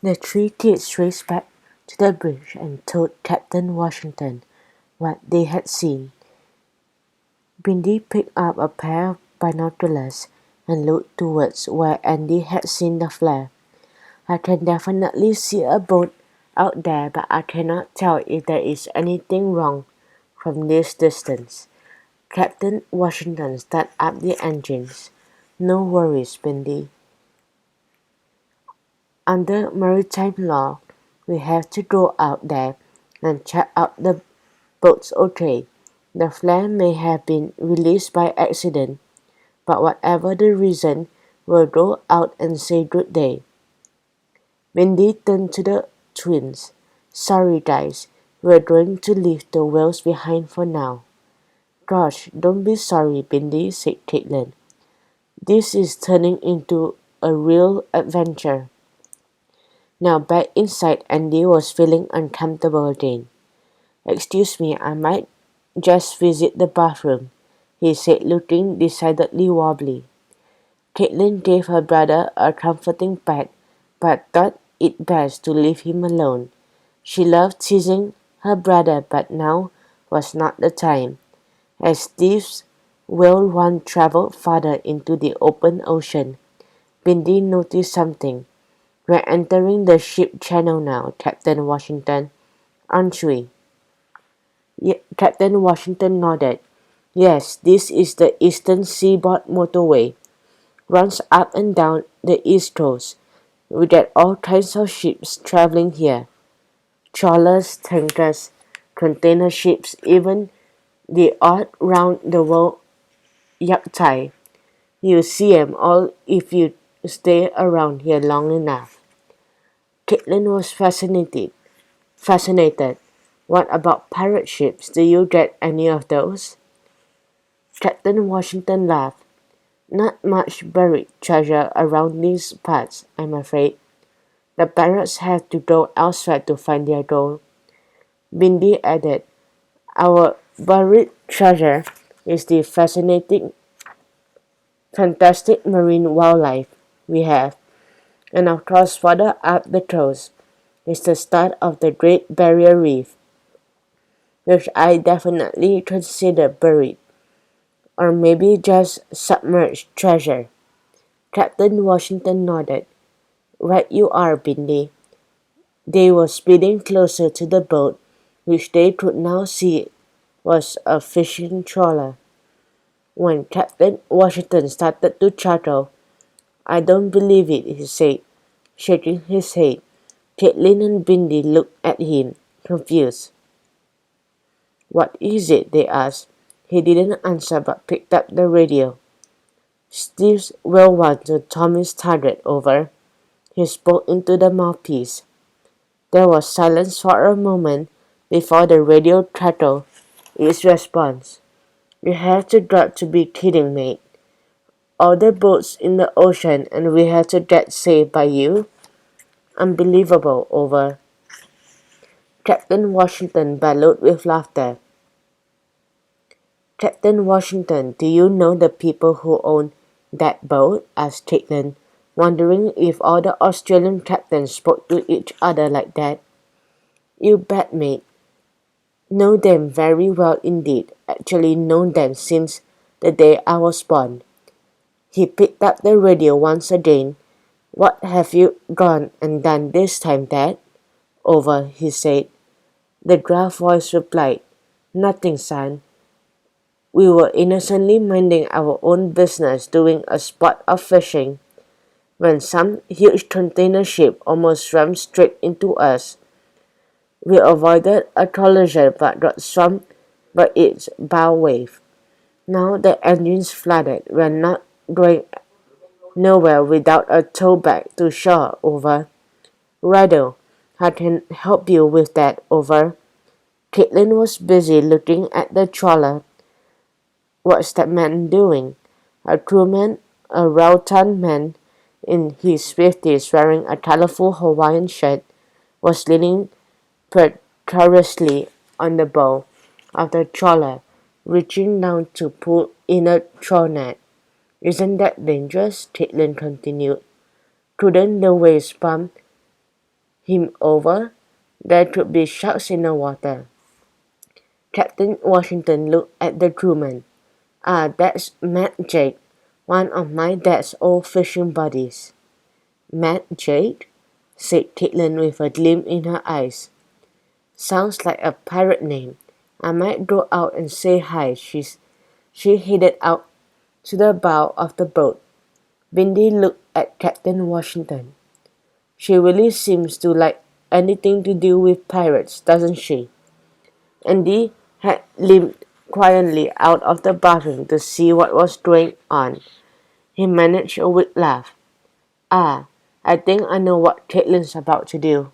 The three kids raced back to the bridge and told Captain Washington what they had seen. Bindi picked up a pair of binoculars and looked towards where Andy had seen the flare. "I can definitely see a boat out there, but I cannot tell if there is anything wrong from this distance." Captain Washington started up the engines. "No worries, Bindi. Under maritime law, we have to go out there and check out the boat's okay. The flare may have been released by accident, but whatever the reason, we'll go out and say good day." Bindi turned to the twins. "Sorry guys, we're going to leave the whales behind for now." "Gosh, don't be sorry, Bindi," said Caitlin. "This is turning into a real adventure." Now back inside, Andy was feeling uncomfortable again. "Excuse me, I might just visit the bathroom," he said, looking decidedly wobbly. Caitlin gave her brother a comforting pat, but thought it best to leave him alone. She loved teasing her brother, but now was not the time. As Steve's whale one traveled farther into the open ocean, Bindi noticed something. "We're entering the ship channel now, Captain Washington, aren't we?" Captain Washington nodded. "Yes, this is the Eastern Seaboard Motorway. Runs up and down the East Coast. We get all kinds of ships traveling here. Trawlers, tankers, container ships, even the odd round-the-world yachtai. You'll see 'em all if you stay around here long enough." Caitlin was fascinated. "What about pirate ships? Do you get any of those?" Captain Washington laughed. "Not much buried treasure around these parts, I'm afraid. The pirates have to go elsewhere to find their gold." Bindi added, "Our buried treasure is the fantastic marine wildlife we have, and of course further up the coast is the start of the Great Barrier Reef, which I definitely consider buried, or maybe just submerged treasure." Captain Washington nodded. "Right you are, Bindi." They were speeding closer to the boat, which they could now see was a fishing trawler. When Captain Washington started to chuckle, "I don't believe it," he said, shaking his head. Caitlin and Bindi looked at him, confused. "What is it?" they asked. He didn't answer but picked up the radio. "Steve's well one to Tommy's target, over." He spoke into the mouthpiece. There was silence for a moment before the radio crackled its response. "You have got to be kidding, mate. All the boats in the ocean and we have to get saved by you? Unbelievable, over." Captain Washington bellowed with laughter. "Captain Washington, do you know the people who own that boat?" asked Caitlin, wondering if all the Australian captains spoke to each other like that. "You bet, mate. Know them very well indeed. Actually known them since the day I was born." He picked up the radio once again. "What have you gone and done this time, Dad?" "Over," he said. The gruff voice replied, "Nothing, son. We were innocently minding our own business doing a spot of fishing when some huge container ship almost rammed straight into us. We avoided a collision but got swamped by its bow wave. Now the engine's flooded. We're not going nowhere without a tow back to shore, over." "Righto, I can help you with that, over." Caitlin was busy looking at the trawler. "What's that man doing?" A crewman, a rotund man in his 50s wearing a colorful Hawaiian shirt, was leaning precariously on the bow of the trawler, reaching down to pull in a trawl net. "Isn't that dangerous?" Caitlin continued. "Couldn't the waves pump him over, there could be sharks in the water. Captain Washington looked at the crewman. Ah, that's Matt Jake, one of my dad's old fishing buddies. Matt Jake? Said Caitlin with a gleam in her eyes. Sounds like a pirate name. I might go out and say hi. She headed out to the bow of the boat. Bindi looked at Captain Washington. She really seems to like anything to do with pirates, doesn't she? Andy had limped quietly out of the bathroom to see what was going on. He managed a weak laugh. Ah, I think I know what Caitlin's about to do.